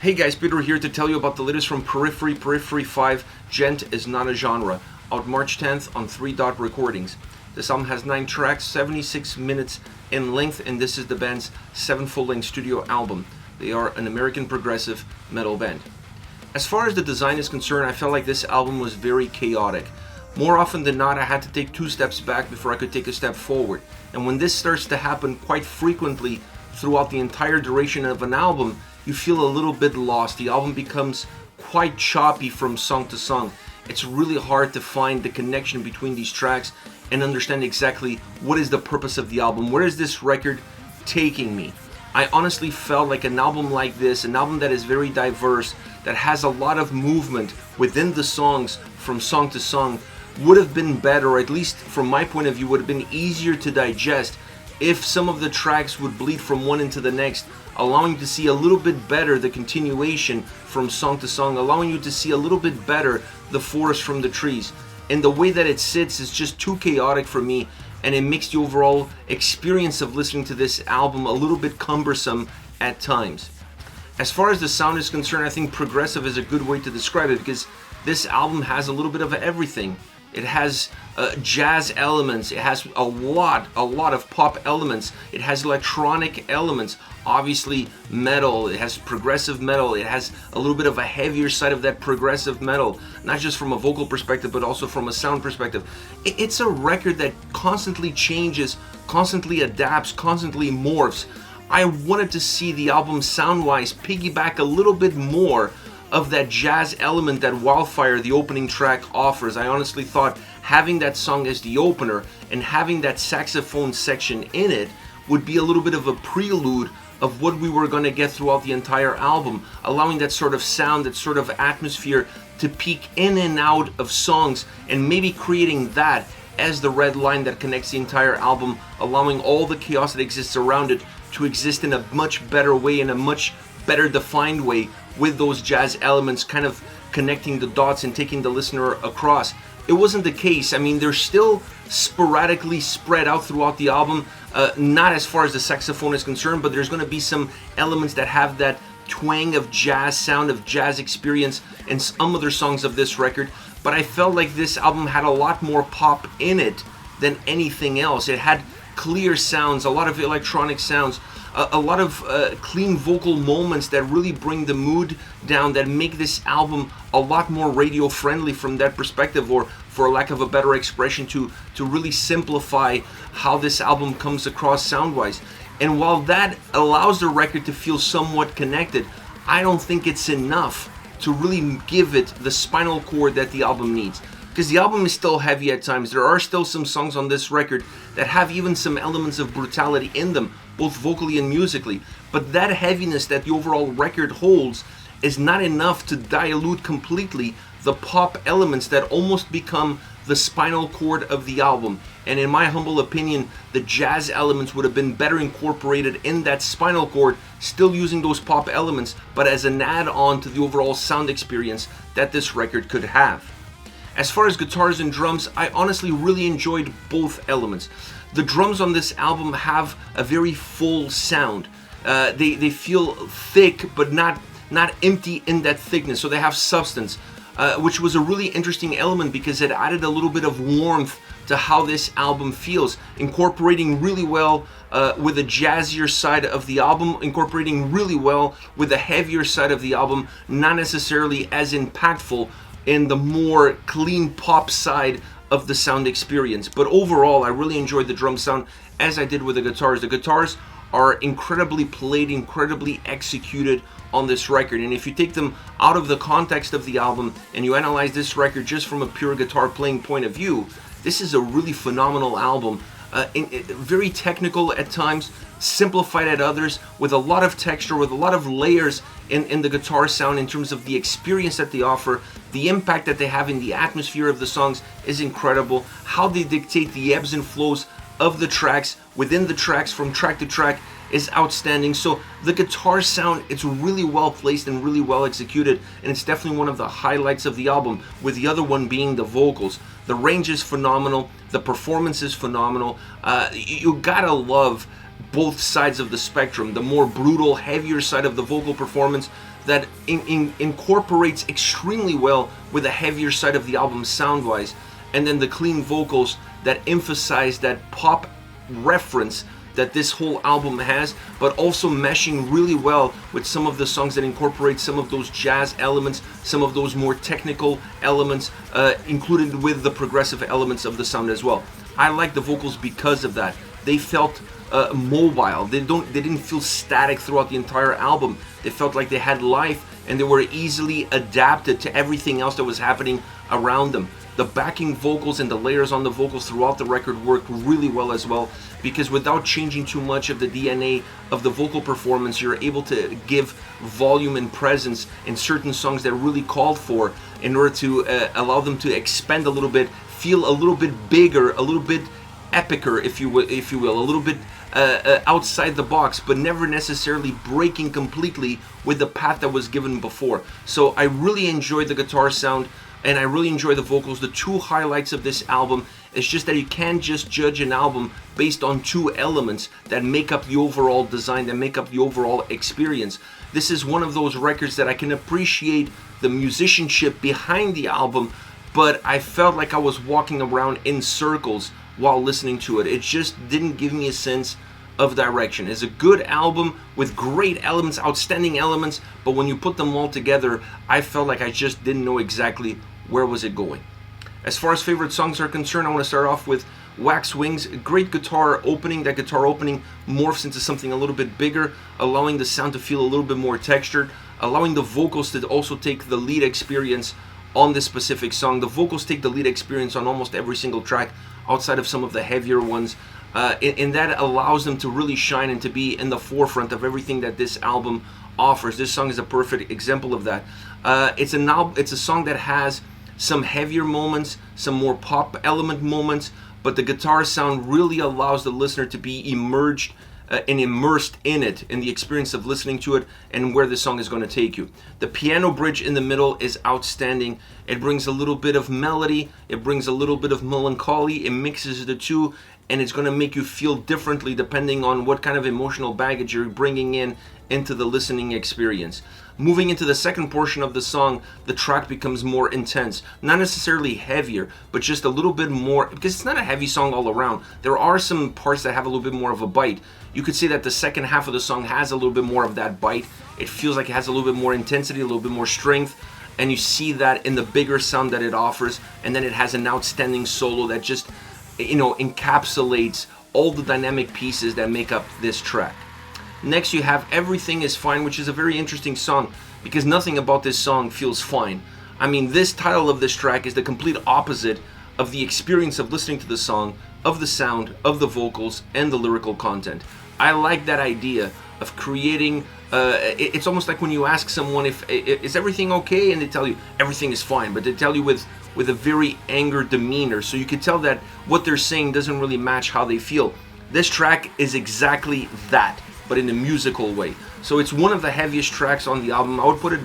Hey guys, Peter here to tell you about the latest from Periphery, Periphery 5, Djent is Not a Genre, out March 10th on 3 Dot Recordings. This album has 9 tracks, 76 minutes in length, and this is the band's 7th full-length studio album. They are an American progressive metal band. As far as the design is concerned, I felt like this album was very chaotic. More often than not, I had to take 2 steps back before I could take a step forward. And when this starts to happen quite frequently throughout the entire duration of an album, you feel a little bit lost. The album becomes quite choppy from song to song. It's really hard to find the connection between these tracks and understand exactly what is the purpose of the album. Where is this record taking me? I honestly felt like an album like this, an album that is very diverse, that has a lot of movement within the songs from song to song, would have been better, or at least from my point of view, would have been easier to digest if some of the tracks would bleed from one into the next, allowing you to see a little bit better the continuation from song to song, allowing you to see a little bit better the forest from the trees. And the way that it sits is just too chaotic for me, and it makes the overall experience of listening to this album a little bit cumbersome at times. As far as the sound is concerned, I think progressive is a good way to describe it, because this album has a little bit of everything. It has jazz elements, it has a lot of pop elements, it has electronic elements, obviously metal, it has progressive metal, it has a little bit of a heavier side of that progressive metal, not just from a vocal perspective but also from a sound perspective. It's a record that constantly changes, constantly adapts, constantly morphs. I wanted to see the album sound-wise piggyback a little bit more of that jazz element that Wildfire, the opening track, offers. I honestly thought having that song as the opener and having that saxophone section in it would be a little bit of a prelude of what we were going to get throughout the entire album, allowing that sort of sound, that sort of atmosphere to peek in and out of songs, and maybe creating that as the red line that connects the entire album, allowing all the chaos that exists around it to exist in a much better way, in a much better defined way, with those jazz elements kind of connecting the dots and taking the listener across. It wasn't the case. I mean, they're still sporadically spread out throughout the album, not as far as the saxophone is concerned, but there's going to be some elements that have that twang of jazz sound, of jazz experience in some other songs of this record. But I felt like this album had a lot more pop in it than anything else. It had clear sounds, a lot of electronic sounds, a lot of clean vocal moments that really bring the mood down, that make this album a lot more radio friendly from that perspective, or for lack of a better expression, to really simplify how this album comes across sound wise. And while that allows the record to feel somewhat connected, I don't think it's enough to really give it the spinal cord that the album needs. Because the album is still heavy at times. There are still some songs on this record that have even some elements of brutality in them, both vocally and musically. But that heaviness that the overall record holds is not enough to dilute completely the pop elements that almost become the spinal cord of the album. And in my humble opinion, the jazz elements would have been better incorporated in that spinal cord, still using those pop elements, but as an add-on to the overall sound experience that this record could have. As far as guitars and drums, I honestly really enjoyed both elements. The drums on this album have a very full sound. They feel thick, but not empty in that thickness, so they have substance, which was a really interesting element because it added a little bit of warmth to how this album feels, incorporating really well with the jazzier side of the album, incorporating really well with the heavier side of the album, not necessarily as impactful in the more clean pop side of the sound experience. But overall, I really enjoyed the drum sound, as I did with the guitars. The guitars are incredibly played, incredibly executed on this record, and if you take them out of the context of the album and you analyze this record just from a pure guitar playing point of view, this is a really phenomenal album. Very technical at times, simplified at others, with a lot of texture, with a lot of layers in the guitar sound in terms of the experience that they offer. The impact that they have in the atmosphere of the songs is incredible. How they dictate the ebbs and flows of the tracks, within the tracks, from track to track, is outstanding. So the guitar sound, it's really well placed and really well executed, and it's definitely one of the highlights of the album, with the other one being the vocals. The range is phenomenal, the performance is phenomenal. You gotta love both sides of the spectrum, the more brutal, heavier side of the vocal performance, that incorporates extremely well with the heavier side of the album sound-wise, and then the clean vocals that emphasize that pop reference that this whole album has, but also meshing really well with some of the songs that incorporate some of those jazz elements, some of those more technical elements, included with the progressive elements of the sound as well. I like the vocals because of that. They felt mobile. They didn't feel static throughout the entire album. They felt like they had life, and they were easily adapted to everything else that was happening around them. The backing vocals and the layers on the vocals throughout the record worked really well as well, because without changing too much of the DNA of the vocal performance, you're able to give volume and presence in certain songs that really called for, in order to allow them to expand a little bit, feel a little bit bigger, a little bit epicer, if you will, a little bit outside the box, but never necessarily breaking completely with the path that was given before. So I really enjoyed the guitar sound, and I really enjoy the vocals. The two highlights of this album is just that you can't just judge an album based on two elements that make up the overall design, that make up the overall experience. This is one of those records that I can appreciate the musicianship behind the album, but I felt like I was walking around in circles while listening to it. It just didn't give me a sense of direction. It's a good album with great elements, outstanding elements, but when you put them all together, I felt like I just didn't know exactly where was it going. As far as favorite songs are concerned, I want to start off with Wax Wings. Great guitar opening. That guitar opening morphs into something a little bit bigger, allowing the sound to feel a little bit more textured, allowing the vocals to also take the lead experience on this specific song. The vocals take the lead experience on almost every single track outside of some of the heavier ones, and that allows them to really shine and to be in the forefront of everything that this album offers. This song is a perfect example of that. It's a song that has some heavier moments, some more pop element moments, but the guitar sound really allows the listener to be immersed in it, in the experience of listening to it and where the song is going to take you. The piano bridge in the middle is outstanding. It brings a little bit of melody, it brings a little bit of melancholy, it mixes the two, and it's going to make you feel differently depending on what kind of emotional baggage you're bringing into the listening experience. Moving into the second portion of the song, the track becomes more intense. Not necessarily heavier, but just a little bit more, because it's not a heavy song all around. There are some parts that have a little bit more of a bite. You could say that the second half of the song has a little bit more of that bite. It feels like it has a little bit more intensity, a little bit more strength, and you see that in the bigger sound that it offers. And then it has an outstanding solo that just, encapsulates all the dynamic pieces that make up this track. Next, you have Everything Is Fine, which is a very interesting song because nothing about this song feels fine. I mean, this title of this track is the complete opposite of the experience of listening to the song, of the sound, of the vocals, and the lyrical content. I like that idea of creating, it's almost like when you ask someone if is everything okay, and they tell you everything is fine, but they tell you with a very angered demeanor, so you can tell that what they're saying doesn't really match how they feel. This track is exactly that, but in a musical way. So it's one of the heaviest tracks on the album. I would put it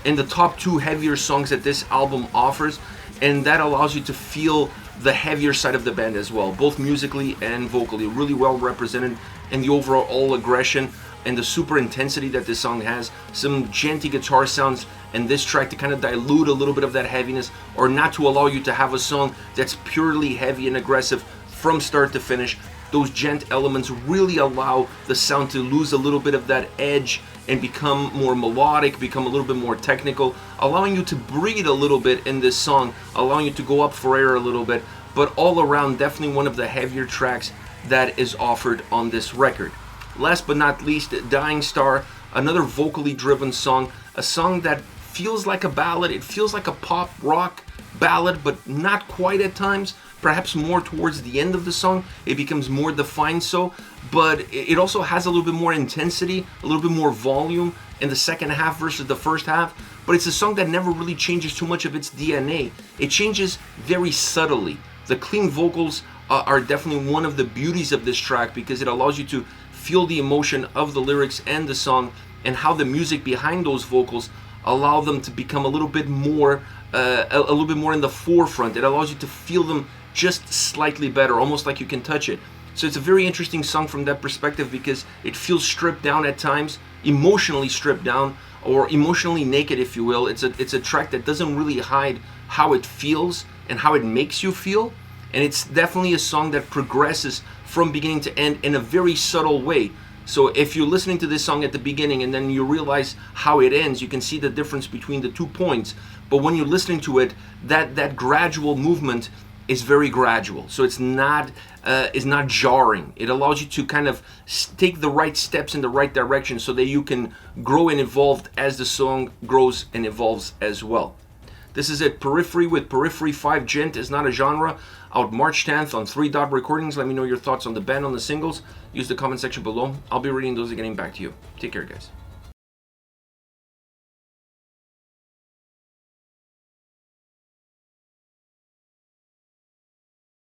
in the top 2 heavier songs that this album offers, and that allows you to feel the heavier side of the band as well, both musically and vocally. Really well represented in the overall aggression and the super intensity that this song has. Some djenty guitar sounds in this track to kind of dilute a little bit of that heaviness, or not to allow you to have a song that's purely heavy and aggressive from start to finish. Those djent elements really allow the sound to lose a little bit of that edge and become more melodic, become a little bit more technical, allowing you to breathe a little bit in this song, allowing you to go up for air a little bit, but all around definitely one of the heavier tracks that is offered on this record. Last but not least, Dying Star, another vocally driven song, a song that feels like a ballad. It feels like a pop rock ballad, but not quite at times. Perhaps more towards the end of the song, it becomes more defined so, but it also has a little bit more intensity, a little bit more volume in the second half versus the first half, but it's a song that never really changes too much of its DNA. It changes very subtly. The clean vocals are definitely one of the beauties of this track because it allows you to feel the emotion of the lyrics and the song, and how the music behind those vocals allow them to become a little bit more in the forefront. It allows you to feel them just slightly better, almost like you can touch it. So it's a very interesting song from that perspective because it feels stripped down at times, emotionally stripped down, or emotionally naked, if you will. It's a track that doesn't really hide how it feels and how it makes you feel. And it's definitely a song that progresses from beginning to end in a very subtle way. So if you're listening to this song at the beginning and then you realize how it ends, you can see the difference between the 2 points. But when you're listening to it, that gradual movement is very gradual. So it's not jarring. It allows you to kind of take the right steps in the right direction so that you can grow and evolve as the song grows and evolves as well. This is it, Periphery with Periphery 5, Djent is Not a Genre, out March 10th on 3 Dot Recordings. Let me know your thoughts on the band, on the singles. Use the comment section below. I'll be reading those and getting back to you. Take care, guys.